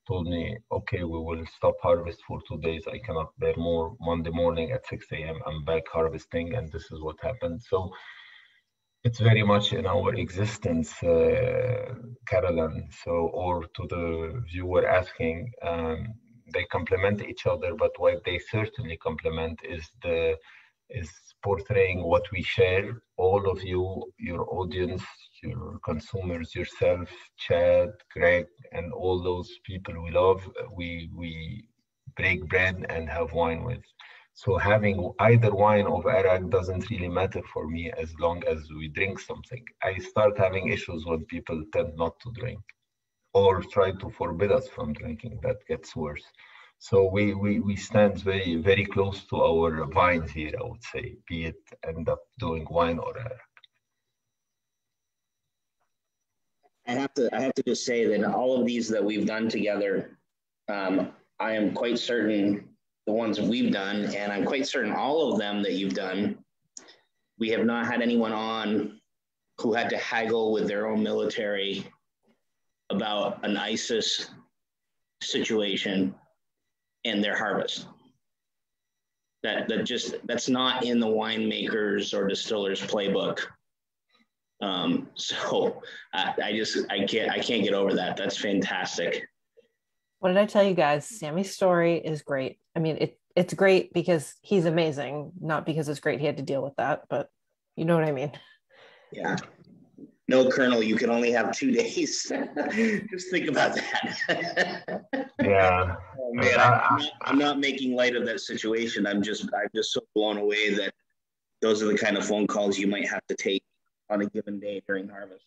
told me, okay, we will stop harvest for 2 days. I cannot bear more. Monday morning at 6 a.m., I'm back harvesting, and this is what happened. So it's very much in our existence, Caroline. Or to the viewer asking, they complement each other, but what they certainly complement is portraying what we share. All of you, your audience, your consumers, yourself, Chad, Greg, and all those people we love, we break bread and have wine with. So having either wine or Arak doesn't really matter for me as long as we drink something. I start having issues when people tend not to drink or try to forbid us from drinking. That gets worse. So we stand very, very close to our vines here, I would say, be it end up doing wine or Arak. I have to just say that all of these that we've done together, I am quite certain the ones we've done, and I'm quite certain all of them that you've done, we have not had anyone on who had to haggle with their own military about an ISIS situation and their harvest. That's not in the winemakers or distillers playbook. So I can't get over that. That's fantastic. What did I tell you guys? Sami's story is great. I mean, it's great because he's amazing, not because it's great he had to deal with that, but you know what I mean? Yeah. No, Colonel, you can only have 2 days. Just think about that. Yeah. Oh, man, I'm not making light of that situation. I'm just so blown away that those are the kind of phone calls you might have to take on a given day during harvest.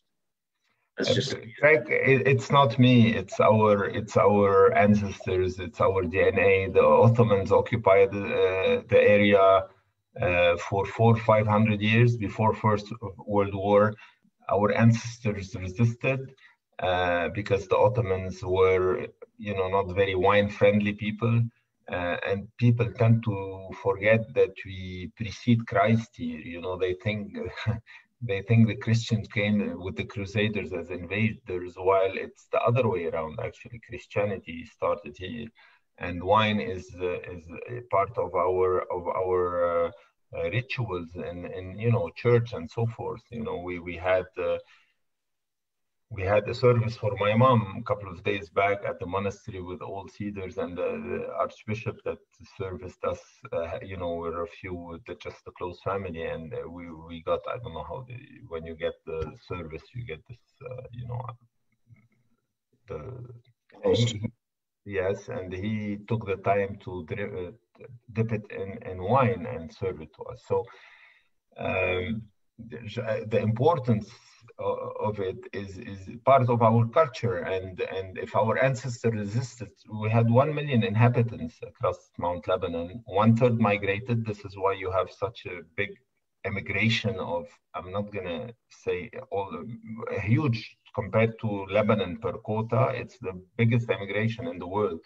That's just Greg, it's not me. It's our ancestors. It's our DNA. The Ottomans occupied the area for 400-500 years before First World War. Our ancestors resisted because the Ottomans were, not very wine-friendly people. And people tend to forget that we precede Christ here. They think they think the Christians came with the Crusaders as invaders, while it's the other way around. Actually, Christianity started here, and wine is a part of our rituals in church and so forth. We had a service for my mom a couple of days back at the monastery with all cedars, and the archbishop that serviced us, we're a few, just a close family, and we got, I don't know how, when you get the service, you get this, yes, and he took the time to dip it in wine and serve it to us. So the importance of it is part of our culture, and if our ancestors resisted, we had 1 million inhabitants across Mount Lebanon. 1/3 migrated. This is why you have such a big immigration of, I'm not gonna say huge compared to Lebanon per quota. It's the biggest immigration in the world.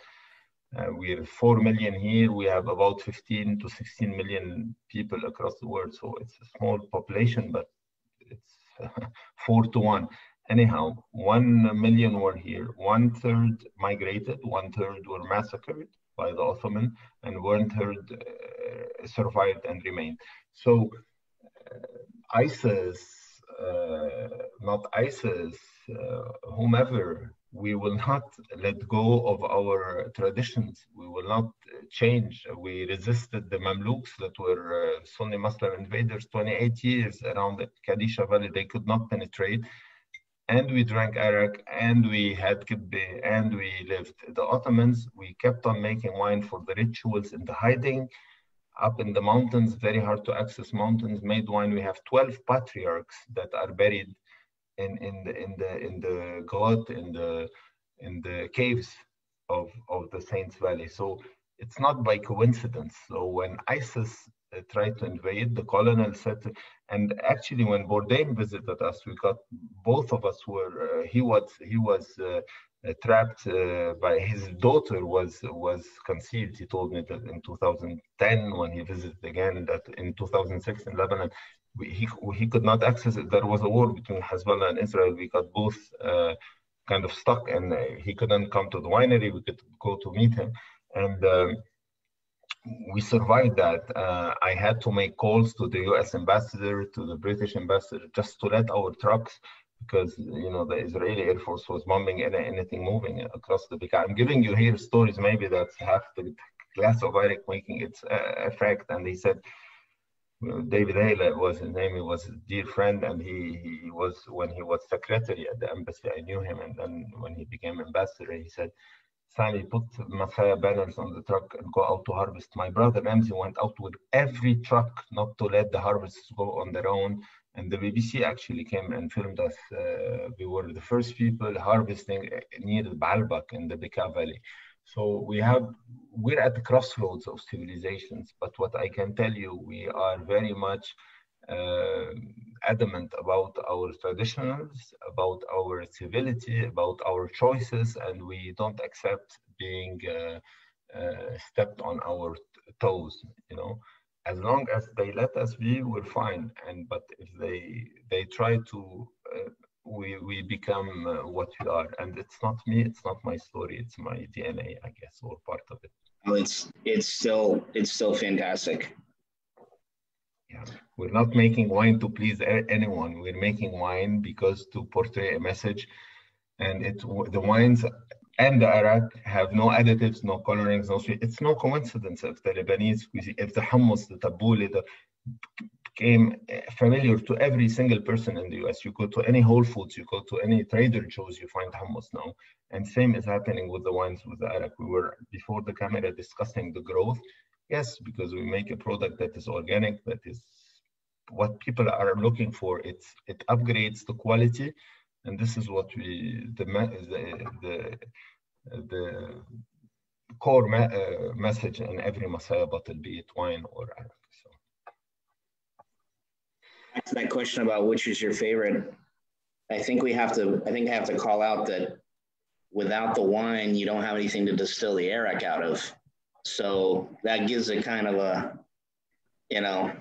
We have 4 million here. We have about 15 to 16 million people across the world. So it's a small population, but it's 4-1. Anyhow, 1 million were here. 1/3 migrated, 1/3 were massacred by the Ottoman, and 1/3 survived and remained. So ISIS, not ISIS, whomever, we will not let go of our traditions. We will not change. We resisted the Mamluks that were Sunni Muslim invaders 28 years around the Kadisha Valley. They could not penetrate. And we drank Arak, and we had kibbeh, and we lived. The Ottomans, we kept on making wine for the rituals in the hiding, up in the mountains, very hard to access mountains, made wine. We have 12 patriarchs that are buried in the God, in the caves of the Saints Valley. So it's not by coincidence. So when ISIS tried to invade, the colonel said, and actually when Bourdain visited us, we got, both of us were, he was trapped by his daughter was conceived. He told me that in 2010 when he visited again, that in 2006 in Lebanon, he could not access it. There was a war between Hezbollah and Israel. We got both kind of stuck, and he couldn't come to the winery. We could go to meet him, and we survived that. I had to make calls to the U.S. ambassador, to the British ambassador, just to let our trucks, because the Israeli Air Force was bombing anything moving across the Bekaa. I'm giving you here stories. Maybe that's half the glass of Arak making its effect. And he said, David Hale was his name. He was a dear friend, and he was, when he was secretary at the embassy, I knew him, and then when he became ambassador, he said, Sally, put Massaya banners on the truck and go out to harvest. My brother Ramsey went out with every truck not to let the harvests go on their own. And the BBC actually came and filmed us. We were the first people harvesting near the Baalbek in the Bekaa Valley. So we're at the crossroads of civilizations. But what I can tell you, we are very much adamant about our traditionals, about our civility, about our choices, and we don't accept being stepped on our toes. You know, as long as they let us be, we're fine. But if they try to, we become what we are. And it's not me. It's not my story. It's my DNA, I guess, or part of it. Well, it's still fantastic. Yeah, we're not making wine to please anyone. We're making wine because to portray a message, and the wines and the Arak have no additives, no colorings, no sweet. It's no coincidence if the Lebanese cuisine, if the hummus, the tabbouleh, became familiar to every single person in the US. You go to any Whole Foods, you go to any Trader Joe's, you find hummus now. And same is happening with the wines with the Arak. We were before the camera discussing the growth. Yes, because we make a product that is organic, that is what people are looking for. It upgrades the quality, and this is what the core message in every Massaya bottle, be it wine or Arak. So. Back to that question about which is your favorite, I think I have to call out that without the wine, you don't have anything to distill the Arak out of. So that gives it kind of a, you know.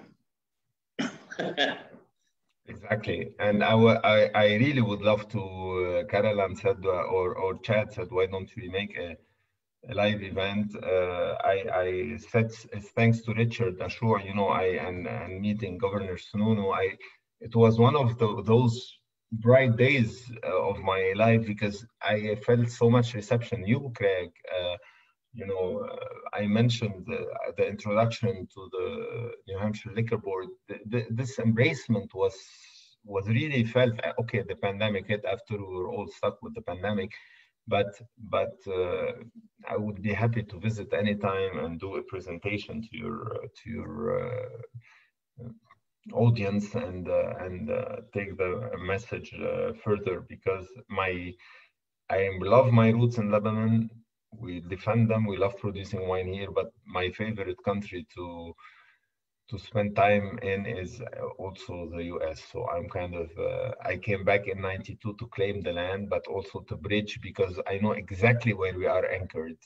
Exactly. And I really would love to, Caroline said, or Chad said, why don't we make a live event? I said, it's thanks to Richard Ashur, you know, and meeting Governor Sununu, it was one of those bright days of my life because I felt so much reception. You, Craig, you know, I mentioned the introduction to the New Hampshire Liquor Board. This embracement was really felt. Okay, the pandemic hit after we were all stuck with the pandemic, but I would be happy to visit anytime and do a presentation to your audience and take the message further, because I love my roots in Lebanon. We defend them. We love producing wine here, but my favorite country to spend time in is also the US. So I'm kind of, I came back in '92 to claim the land, but also to bridge, because I know exactly where we are anchored.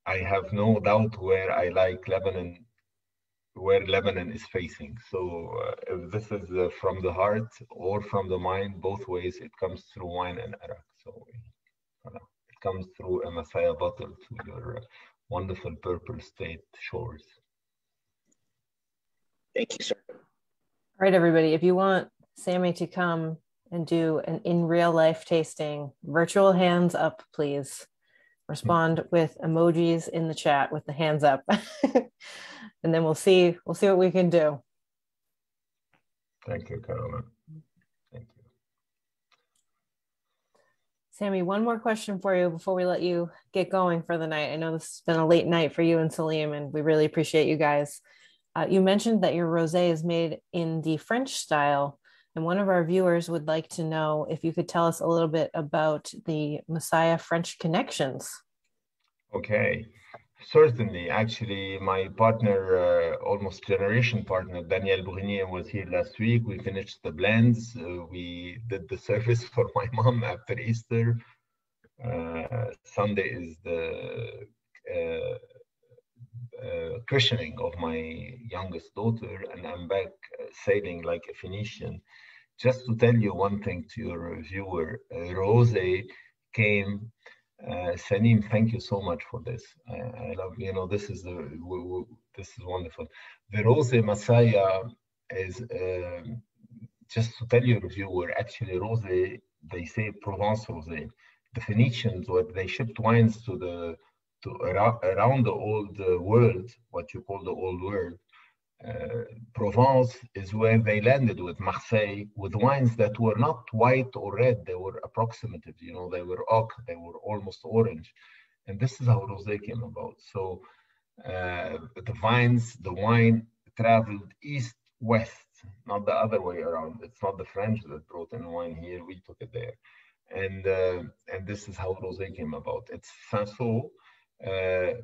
I have no doubt where I like Lebanon, where Lebanon is facing. So if this is from the heart or from the mind, both ways, it comes through wine and Arak. So it comes through a Massaya bottle to your wonderful purple state shores. Thank you, sir. All right, everybody, if you want Sami to come and do an in real life tasting, virtual hands up, please. Respond with emojis in the chat with the hands up. And then we'll see what we can do. Thank you, Caroline. Thank you. Sami, one more question for you before we let you get going for the night. I know this has been a late night for you and Salim, and we really appreciate you guys. You mentioned that your rosé is made in the French style, and one of our viewers would like to know if you could tell us a little bit about the Massaya French connections. Okay, certainly. Actually, my partner, almost generation partner, Daniel Brunier, was here last week. We finished the blends. We did the service for my mom after Easter. Sunday is the christening of my youngest daughter, and I'm back sailing like a Phoenician. Just to tell you one thing to your viewer, rosé came. Salim, thank you so much for this. I love, you know, this is wonderful. The rosé Massaya is just to tell your viewer. Actually, rosé, they say Provence rosé. The Phoenicians, what they shipped wines to around the old world, what you call the old world. Provence is where they landed with Marseille, with wines that were not white or red, they were approximative, you know, they were oak, they were almost orange. And this is how rosé came about. So the wine traveled east-west, not the other way around. It's not the French that brought in wine here, we took it there. And this is how rosé came about. It's Cinsault.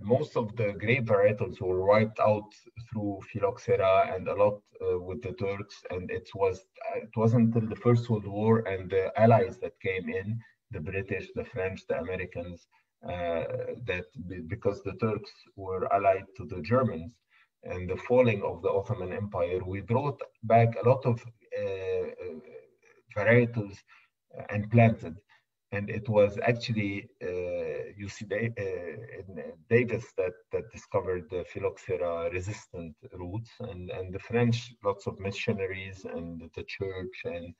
Most of the grape varietals were wiped out through phylloxera and a lot with the Turks. And it wasn't until the First World War and the allies that came in, the British, the French, the Americans, because the Turks were allied to the Germans and the falling of the Ottoman Empire, we brought back a lot of varietals and planted. And it was actually UC Davis that discovered the phylloxera resistant roots, and the French, lots of missionaries and the church and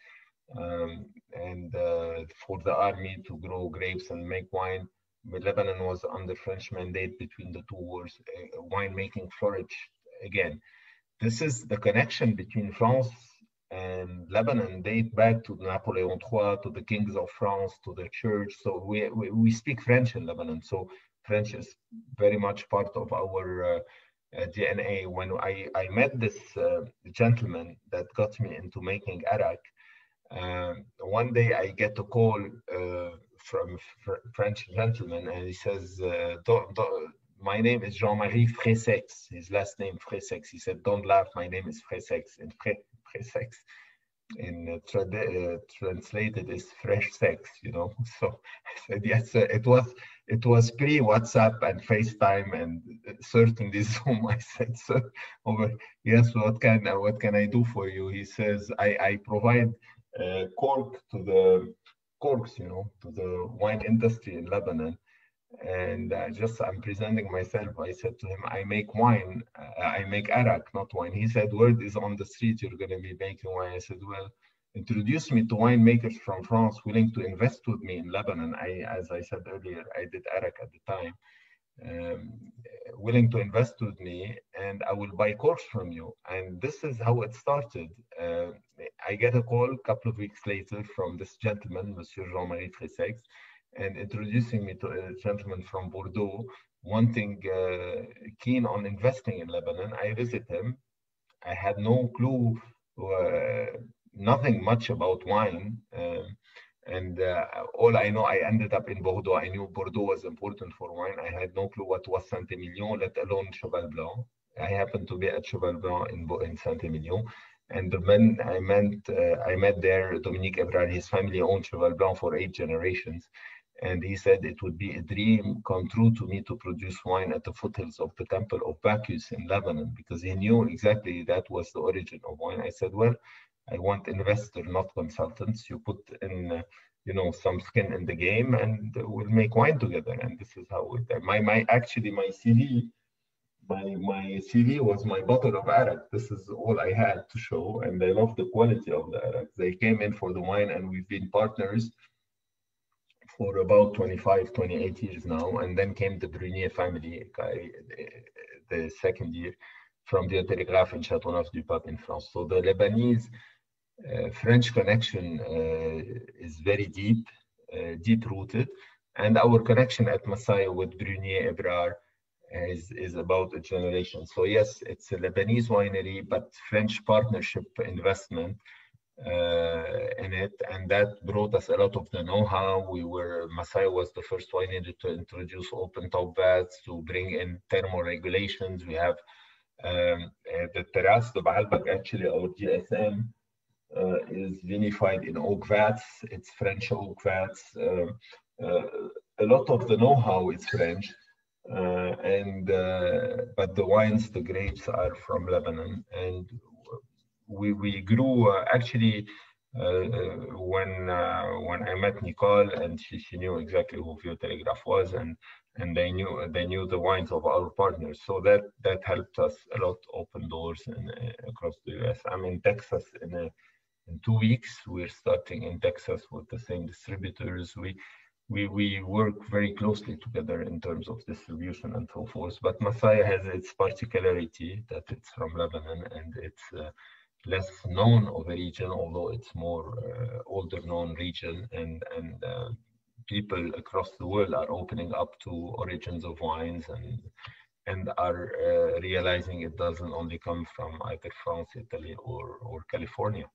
for the army to grow grapes and make wine. Lebanon was under French mandate between the two wars. Winemaking flourished again. This is the connection between France and Lebanon date back to Napoleon III, to the kings of France, to the church. So we speak French in Lebanon. So French is very much part of our DNA. When I met this gentleman that got me into making Arak, one day I get a call from a French gentleman, and he says, my name is Jean-Marie Fressex, his last name Fressex. He said, don't laugh, my name is Fressex. And Fressex translated is fresh sex, you know. So I said, yes, it was pre-WhatsApp and FaceTime and certainly Zoom. I said, sir, yes, what can I do for you? He says, I provide corks, you know, to the wine industry in Lebanon. And I'm presenting myself. I said to him, I make wine, I make Arak, not wine. He said, word is on the street, you're going to be making wine. I said, well, introduce me to winemakers from France willing to invest with me in Lebanon. As I said earlier, I did Arak at the time. Willing to invest with me, and I will buy corks from you. And this is how it started. I get a call a couple of weeks later from this gentleman, Monsieur Jean-Marie Fressex, and introducing me to a gentleman from Bordeaux, wanting keen on investing in Lebanon. I visit him. I had no clue, nothing much about wine. All I know, I ended up in Bordeaux. I knew Bordeaux was important for wine. I had no clue what was Saint-Emilion, let alone Cheval Blanc. I happened to be at Cheval Blanc in Saint-Emilion. And the men I met there, Dominique Ebrard, his family owned Cheval Blanc for 8 generations. And he said it would be a dream come true to me to produce wine at the foothills of the Temple of Bacchus in Lebanon, because he knew exactly that was the origin of wine. I said, well, I want investors, not consultants. You put in, some skin in the game, and we'll make wine together. And this is how my CD was my bottle of Arak. This is all I had to show, and I love the quality of the Arak. They came in for the wine, and we've been partners for about 25, 28 years now. And then came the Brunier family, the second year, from the Telegraph in Châteauneuf-du-Pape in France. So the Lebanese French connection is very deep-rooted. And our connection at Massaya with Brunier Ebrard is about a generation. So yes, it's a Lebanese winery, but French partnership investment in it, and that brought us a lot of the know-how. Massaya was the first winery to introduce open top vats, to bring in thermal regulations. We have the Terrasse de Baalbek, actually our GSM is vinified in oak vats. It's French oak vats. A lot of the know-how is French, but the wines, the grapes are from Lebanon. And we grew actually when I met Nicole, and she knew exactly who Vieux Telegraph was, and they knew the wines of our partners. So that helped us a lot, open doors across the US. I'm in Texas in 2 weeks. We're starting in Texas with the same distributors. We work very closely together in terms of distribution and so forth. But Massaya has its particularity that it's from Lebanon, and it's less known of a region, although it's more older known region, and people across the world are opening up to origins of wines and are realizing it doesn't only come from either France, Italy, or California.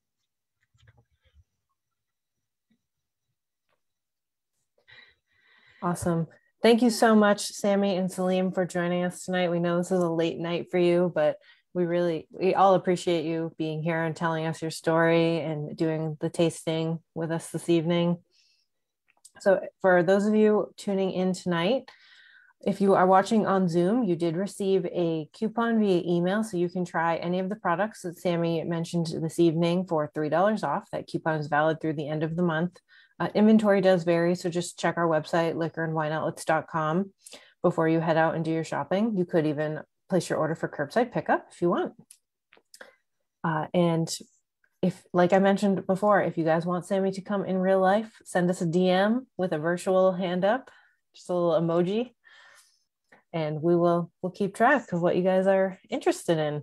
Awesome. Thank you so much, Sami and Salim, for joining us tonight. We know this is a late night for you, but we all appreciate you being here and telling us your story and doing the tasting with us this evening. So for those of you tuning in tonight, if you are watching on Zoom, you did receive a coupon via email, so you can try any of the products that Sami mentioned this evening for $3 off. That coupon is valid through the end of the month. Inventory does vary, so just check our website, liquorandwineoutlets.com, before you head out and do your shopping. You could even place your order for curbside pickup if you want. And if, like I mentioned before, if you guys want Sami to come in real life, send us a DM with a virtual hand up, just a little emoji, and we'll keep track of what you guys are interested in.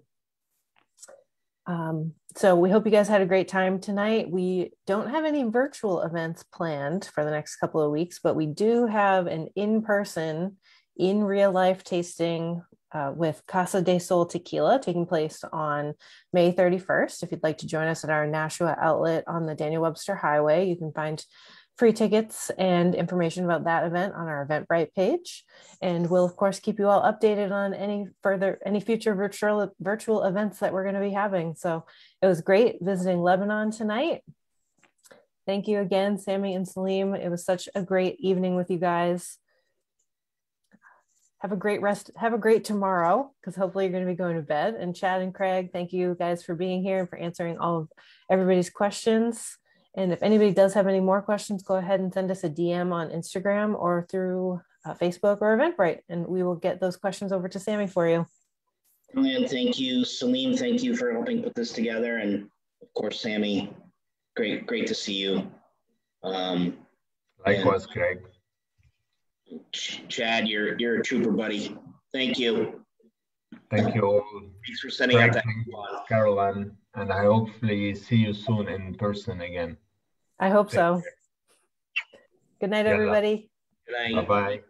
So we hope you guys had a great time tonight. We don't have any virtual events planned for the next couple of weeks, but we do have an in-person, in real life tasting with Casa de Sol Tequila taking place on May 31st. If you'd like to join us at our Nashua outlet on the Daniel Webster Highway, you can find free tickets and information about that event on our Eventbrite page. And we'll of course keep you all updated on any future virtual events that we're going to be having. So it was great visiting Lebanon tonight. Thank you again, Sami and Salim. It was such a great evening with you guys. Have a great rest. Have a great tomorrow, because hopefully you're going to be going to bed. And Chad and Craig, thank you guys for being here and for answering all of everybody's questions. And if anybody does have any more questions, go ahead and send us a DM on Instagram or through Facebook or Eventbrite, and we will get those questions over to Sami for you. And thank you, Salim. Thank you for helping put this together. And of course, Sami, great to see you. Likewise, Craig. Chad, you're a trooper, buddy. Thank you. Thank you all. Thanks for setting up that. Caroline, and I hopefully see you soon in person again. I hope so. Good night, everybody. Good night. Bye-bye.